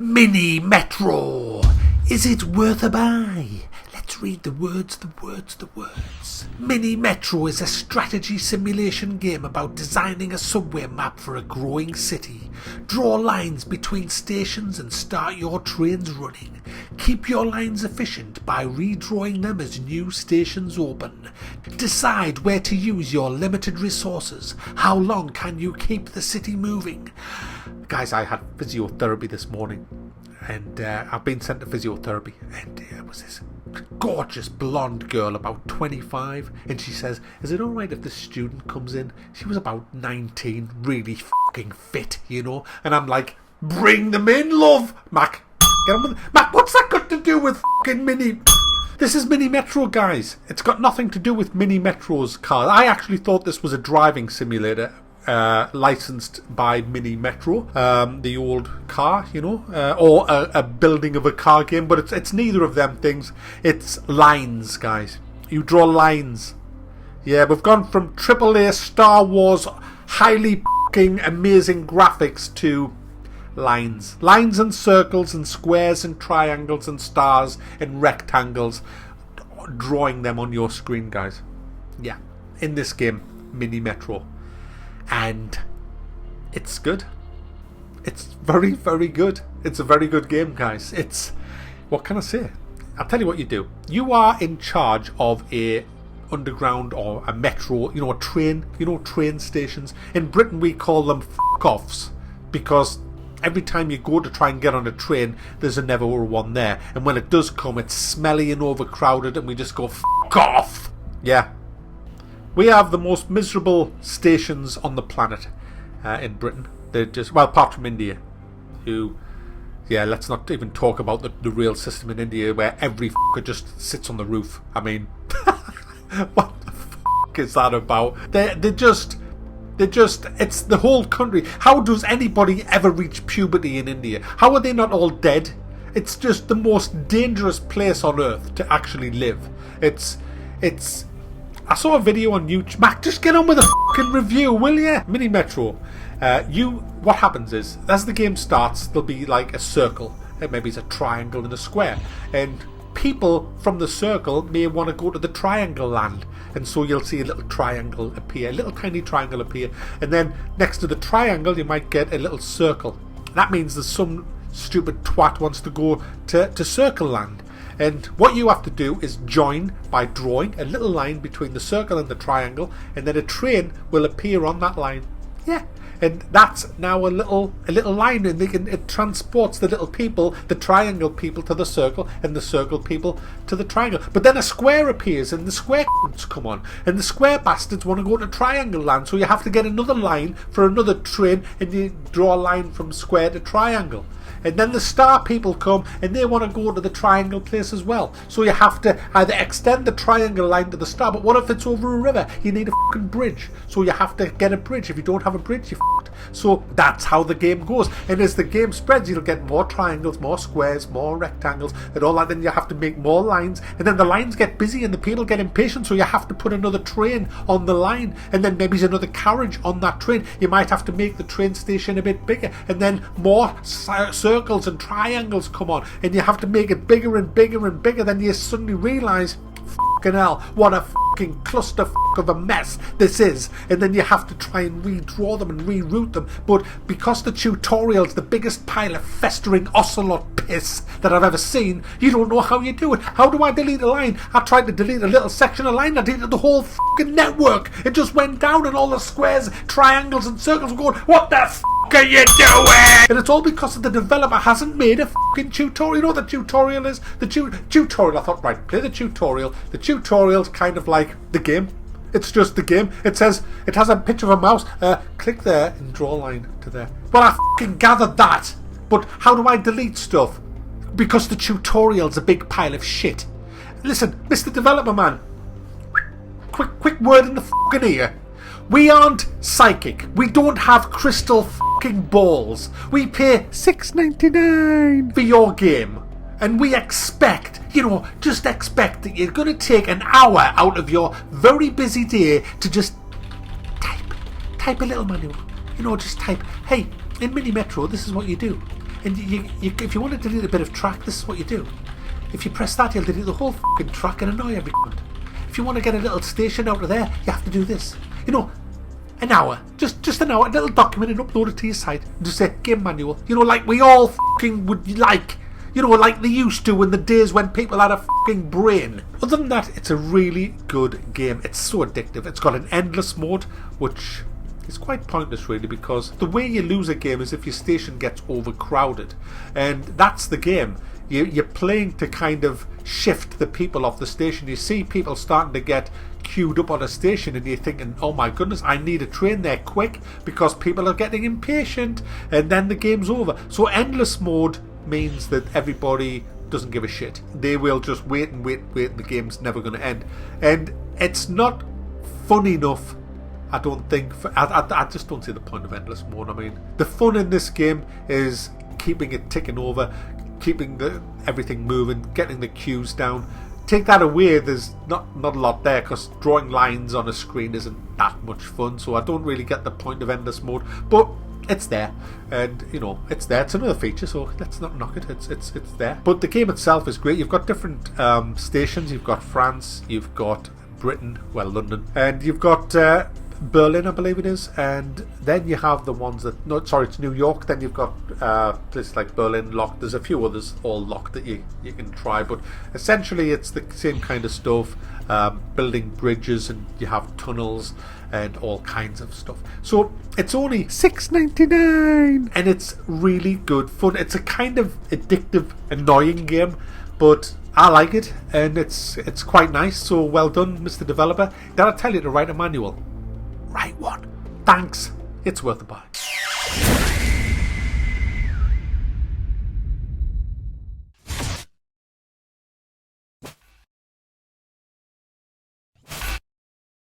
Mini Metro. Is it worth a buy? Let's read the words. Mini Metro is a strategy simulation game about designing a subway map for a growing city. Draw lines between stations and start your trains running. Keep your lines efficient by redrawing them as new stations open. Decide where to use your limited resources. How long can you keep the city moving? Guys, I had physiotherapy this morning, and I've been sent to physiotherapy, and it was this gorgeous blonde girl about 25, and she says, is it alright if the student comes in? She was about 19, really fucking fit, you know, and I'm like, bring them in, love. Mac, get on with it. Mac, what's that got to do with fucking Mini? This is Mini Metro, guys. It's got nothing to do with Mini Metro's car. I actually thought this was a driving simulator licensed by Mini Metro, the old car, you know, or a building of a car game, but it's neither of them things. It's lines, guys. You draw lines. Yeah, we've gone from AAA Star Wars highly fucking amazing graphics to lines and circles and squares and triangles and stars and rectangles, drawing them on your screen, guys. Yeah, in this game, Mini Metro. And it's good. It's very, very good. It's a very good game, guys. It's, what can I say? I'll tell you what you do. You are in charge of a underground or a metro, you know, a train, you know, train stations. In Britain we call them f***offs, because every time you go to try and get on a train, there's never one there. And when it does come, it's smelly and overcrowded, and we just go, f*** off. Yeah. We have the most miserable stations on the planet in Britain. They're just, well, apart from India, who, yeah, let's not even talk about the rail system in India where every fucker just sits on the roof. I mean, what the fuck is that about? They're just, it's the whole country. How does anybody ever reach puberty in India? How are they not all dead? It's just the most dangerous place on earth to actually live. It's, I saw a video on YouTube. Mac, just get on with a fucking review, will ya? Mini Metro. What happens is, as the game starts, there'll be like a circle. Maybe it's a triangle and a square. And people from the circle may want to go to the triangle land. And so you'll see a little triangle appear, a little tiny triangle appear. And then next to the triangle, you might get a little circle. That means there's some stupid twat wants to go to circle land. And what you have to do is join by drawing a little line between the circle and the triangle, and then a train will appear on that line. Yeah, and that's now a little line, and it transports the little people, the triangle people, to the circle, and the circle people to the triangle. But then a square appears, and the square come on, and the square bastards want to go to triangle land, so you have to get another line for another train, and you draw a line from square to triangle. And then the star people come, and they want to go to the triangle place as well. So you have to either extend the triangle line to the star, but what if it's over a river? You need a fucking bridge. So you have to get a bridge. If you don't have a bridge, you're fucked. So that's how the game goes. And as the game spreads, you'll get more triangles, more squares, more rectangles, and all that. Then you have to make more lines. And then the lines get busy and the people get impatient, so you have to put another train on the line. And then maybe there's another carriage on that train. You might have to make the train station a bit bigger. And then more circles and triangles come on, and you have to make it bigger and bigger and bigger. Then you suddenly realise, fucking hell, what a fucking clusterfuck of a mess this is. And then you have to try and redraw them and reroute them. But because the tutorial's the biggest pile of festering ocelot piss that I've ever seen, you don't know how you do it. How do I delete a line? I tried to delete a little section of line, I deleted the whole fucking network. It just went down, and all the squares, triangles and circles were going, what the fuck are you doing? And it's all because the developer hasn't made a fucking tutorial. You know what the tutorial is? The tutorial, I thought, right, play the tutorial. The tutorial's kind of like the game. It's just the game. It says, it has a picture of a mouse. Click there and draw a line to there. Well, I fucking gathered that. But how do I delete stuff? Because the tutorial's a big pile of shit. Listen, Mr. Developer Man. Quick word in the fucking ear. We aren't psychic. We don't have crystal fucking balls. We pay $6.99 for your game. And we expect, just expect that you're going to take an hour out of your very busy day to just type a little manual. Just type, hey, in Mini Metro, this is what you do. And if you want to delete a bit of track, this is what you do. If you press that, you'll delete the whole fucking track and annoy everyone. If you want to get a little station out of there, you have to do this. You know, an hour, just an hour, a little document and upload it to your site. And just say, game manual. You know, like we all fucking would like. You know, like they used to in the days when people had a fucking brain. Other than that, it's a really good game. It's so addictive. It's got an endless mode, which is quite pointless really, because the way you lose a game is if your station gets overcrowded. And that's the game. You're playing to kind of shift the people off the station. You see people starting to get queued up on a station and you're thinking, oh my goodness, I need a train there quick because people are getting impatient, and then the game's over. So endless mode means that everybody doesn't give a shit. They will just wait and wait, the game's never going to end. And it's not fun enough, I don't think. I just don't see the point of endless mode. I mean, the fun in this game is keeping it ticking over, keeping everything moving, getting the queues down. Take that away, there's not a lot there, because drawing lines on a screen isn't that much fun, so I don't really get the point of endless mode. But it's there, and you know, it's there. It's another feature, so let's not knock it. It's there. But the game itself is great. You've got different stations. You've got France, you've got Britain, well, London, and you've got Berlin, I believe it is, and then you have the ones that, no, sorry, it's New York. Then you've got places like Berlin locked. There's a few others all locked that you can try, but essentially it's the same kind of stuff. Building bridges, and you have tunnels and all kinds of stuff. So it's only $6.99 and it's really good fun. It's a kind of addictive, annoying game, but I like it, and it's quite nice. So well done, Mr. Developer. Did I tell you to write a manual? Write one. Thanks. It's worth a buy.